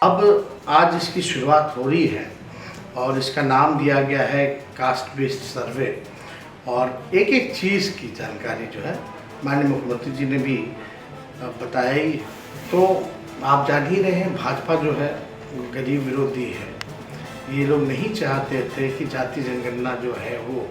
अब आज इसकी शुरुआत हो रही है और इसका नाम दिया गया है कास्ट बेस्ड सर्वे। और एक एक चीज़ की जानकारी जो है माननीय मुख्यमंत्री जी ने भी बताया ही। तो आप जान ही रहे हैं, भाजपा जो है गरीब विरोधी है। ये लोग नहीं चाहते थे कि जाति जनगणना जो है वो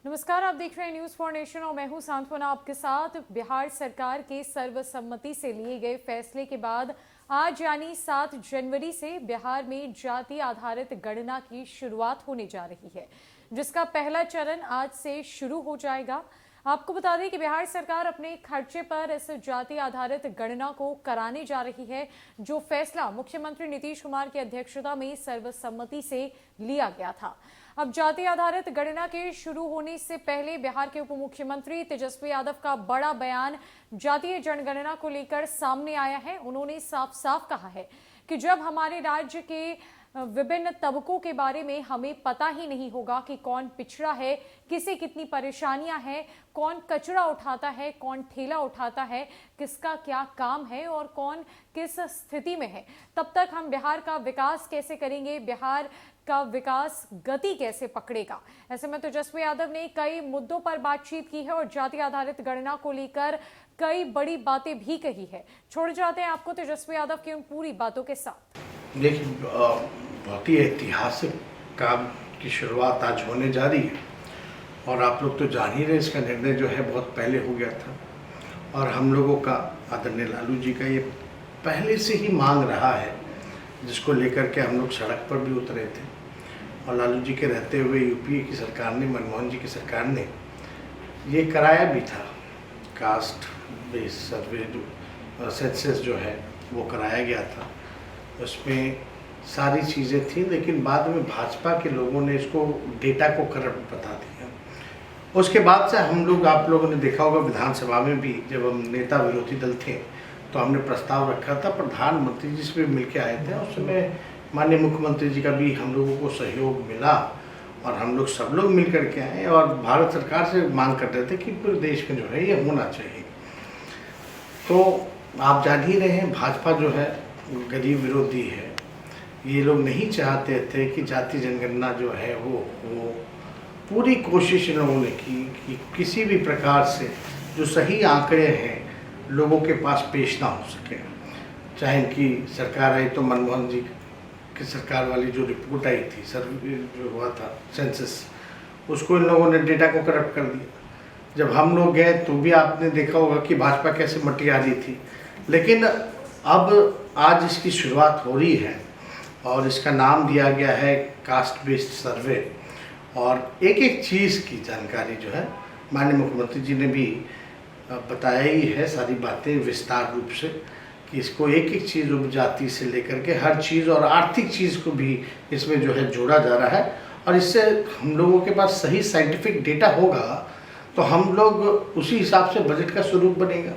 नमस्कार, आप देख रहे हैं न्यूज़ फॉर नेशन और मैं हूं सांत्वना आपके साथ। बिहार सरकार के सर्वसम्मति से लिए गए फैसले के बाद आज यानी 7 जनवरी से बिहार में जाति आधारित गणना की शुरुआत होने जा रही है, जिसका पहला चरण आज से शुरू हो जाएगा। आपको बता दें कि बिहार सरकार अपने खर्चे पर इस जाति आधारित गणना को कराने जा रही है, जो फैसला मुख्यमंत्री नीतीश कुमार की अध्यक्षता में सर्वसम्मति से लिया गया था। अब जाति आधारित गणना के शुरू होने से पहले बिहार के उप मुख्यमंत्री तेजस्वी यादव का बड़ा बयान जातीय जनगणना को लेकर सामने आया है। उन्होंने साफ साफ कहा है कि जब हमारे राज्य के विभिन्न तबकों के बारे में हमें पता ही नहीं होगा कि कौन पिछड़ा है, किसे कितनी परेशानियां हैं, कौन कचरा उठाता है, कौन ठेला उठाता है, किसका क्या काम है और कौन किस स्थिति में है, तब तक हम बिहार का विकास कैसे करेंगे, बिहार का विकास गति कैसे पकड़ेगा। ऐसे में तेजस्वी यादव ने कई मुद्दों पर बातचीत की है और जाति आधारित गणना को लेकर कई बड़ी बातें भी कही है। छोड़ जाते हैं आपको तेजस्वी यादव की उन पूरी बातों के साथ। देखिए, बहुत ही ऐतिहासिक काम की शुरुआत आज होने जा रही है और आप लोग तो जान ही रहे, इसका निर्णय जो है बहुत पहले हो गया था और हम लोगों का, आदरणीय लालू जी का, ये पहले से ही मांग रहा है, जिसको लेकर के हम लोग सड़क पर भी उतरे थे। और लालू जी के रहते हुए यूपीए की सरकार ने, मनमोहन जी की सरकार ने ये कराया भी था। कास्ट बेस्ड सर्वे जो सेंसस जो है वो कराया गया था, उसमें सारी चीज़ें थी, लेकिन बाद में भाजपा के लोगों ने इसको डेटा को करप्ट बता दिया। उसके बाद से हम लोग, आप लोगों ने देखा होगा विधानसभा में भी, जब हम नेता विरोधी दल थे तो हमने प्रस्ताव रखा था, प्रधानमंत्री जी से भी मिलकर आए थे। उस समय माननीय मुख्यमंत्री जी का भी हम लोगों को सहयोग मिला और हम लोग सब लोग मिल कर के आए और भारत सरकार से मांग कर रहे थे कि पूरे देश में जो है ये होना चाहिए। तो आप जान ही रहे हैं, भाजपा जो है गरीब विरोधी है। ये लोग नहीं चाहते थे कि जाति जनगणना जो है वो पूरी कोशिश इन लोगों ने की कि किसी भी प्रकार से जो सही आंकड़े हैं लोगों के पास पेश ना हो सके। चाहे इनकी सरकार आई तो मनमोहन जी की सरकार वाली जो रिपोर्ट आई थी, सर्वे जो हुआ था सेंसस, उसको इन लोगों ने डेटा को करप्ट कर दिया। जब हम लोग गए तो भी आपने देखा होगा कि भाजपा कैसे मटी आ रही थी। लेकिन अब आज इसकी शुरुआत हो रही है और इसका नाम दिया गया है कास्ट बेस्ड सर्वे। और एक एक चीज़ की जानकारी जो है माननीय मुख्यमंत्री जी ने भी बताया ही है, सारी बातें विस्तार रूप से, कि इसको एक एक चीज़ उपजाति से लेकर के हर चीज़ और आर्थिक चीज़ को भी इसमें जो है जोड़ा जा रहा है। और इससे हम लोगों के पास सही साइंटिफिक डेटा होगा तो हम लोग उसी हिसाब से बजट का स्वरूप बनेगा,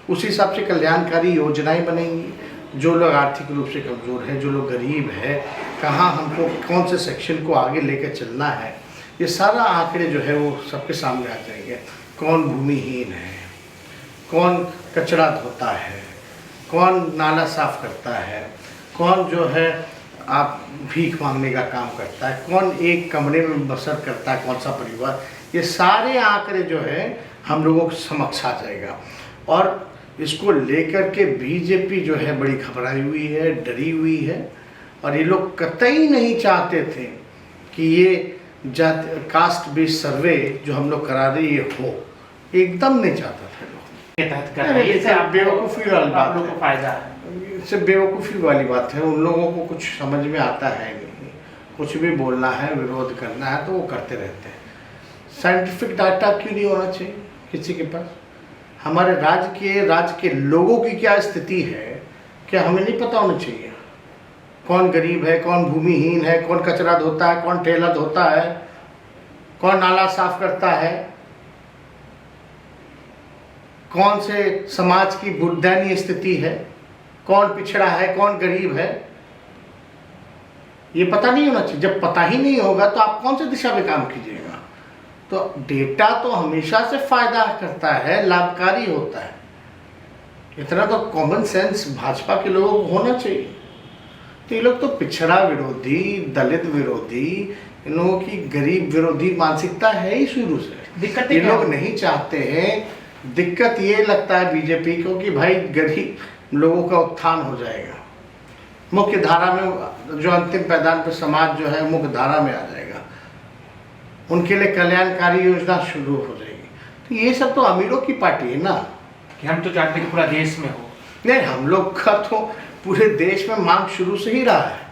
उसी हिसाब से कल्याणकारी योजनाएं बनेंगी। जो लोग आर्थिक रूप से कमज़ोर हैं, जो लोग गरीब हैं, कहाँ हमको कौन से सेक्शन को आगे लेकर चलना है, ये सारा आंकड़े जो है वो सबके सामने आ जाएंगे। कौन भूमिहीन है, कौन कचरा धोता है, कौन नाला साफ करता है, कौन जो है आप भीख मांगने का काम करता है, कौन एक कमरे में बसर करता है, कौन सा परिवार, ये सारे आंकड़े जो है हम लोगों के समक्ष आ जाएगा। और इसको लेकर के बीजेपी जो है बड़ी घबराई हुई है, डरी हुई है और ये लोग कतई नहीं चाहते थे कि ये कास्ट बेस्ड सर्वे जो हम लोग करा रहे ये हो, एकदम नहीं चाहता था लोग। इससे बेवकूफ़ी वाली बात है, इससे बेवकूफ़ी वाली बात है। उन लोगों को कुछ समझ में आता है नहीं, कुछ भी बोलना है, विरोध करना है तो वो करते रहते हैं। साइंटिफिक डाटा क्यों नहीं होना चाहिए किसी के पास? हमारे राज्य के लोगों की क्या स्थिति है, क्या हमें नहीं पता होना चाहिए? कौन गरीब है, कौन भूमिहीन है, कौन कचरा धोता है, कौन ठेला धोता है, कौन नाला साफ करता है, कौन से समाज की दयनीय स्थिति है, कौन पिछड़ा है, कौन गरीब है, ये पता नहीं होना चाहिए। जब पता ही नहीं होगा तो आप कौन से दिशा में काम कीजिएगा? तो डेटा तो हमेशा से फायदा करता है, लाभकारी होता है। इतना तो कॉमन सेंस भाजपा के लोगों को होना चाहिए। तो ये लोग तो पिछड़ा विरोधी, दलित विरोधी, इन लोगों की गरीब विरोधी मानसिकता है ही शुरू से। दिक्कतें ये क्या लोग हैं? नहीं चाहते हैं। दिक्कत ये लगता है बीजेपी को कि भाई गरीब लोगों का उत्थान हो जाएगा, मुख्य धारा में जो अंतिम पैदान पर समाज जो है मुख्य धारा में आ जाएगा, उनके लिए कल्याणकारी योजना शुरू हो जाएगी। तो ये सब तो अमीरों की पार्टी है ना। कि हम तो चाहते हैं कि पूरा देश में हो। नहीं, हम लोग का तो पूरे देश में मांग शुरू से ही रहा है।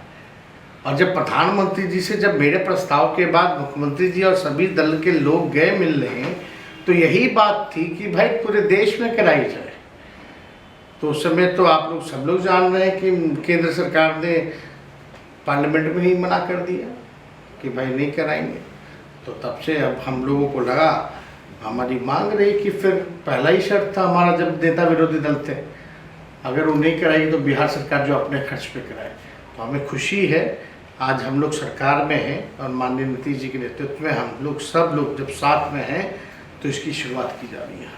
और जब प्रधानमंत्री जी से जब मेरे प्रस्ताव के बाद मुख्यमंत्री जी और सभी दल के लोग गए मिलने, तो यही बात थी कि भाई पूरे देश में कराई जाए। तो उस समय तो आप लोग सब लोग जान रहे हैं कि केंद्र सरकार ने पार्लियामेंट में ही मना कर दिया कि भाई नहीं कराएंगे। तो तब से अब हम लोगों को लगा, हमारी मांग रही कि फिर पहला ही शर्त था हमारा जब नेता विरोधी दल थे, अगर वो नहीं कराएगी तो बिहार सरकार जो अपने खर्च पे कराए। तो हमें खुशी है आज हम लोग सरकार में हैं और माननीय नीतीश जी के नेतृत्व में हम लोग सब लोग जब साथ में हैं तो इसकी शुरुआत की जा रही है।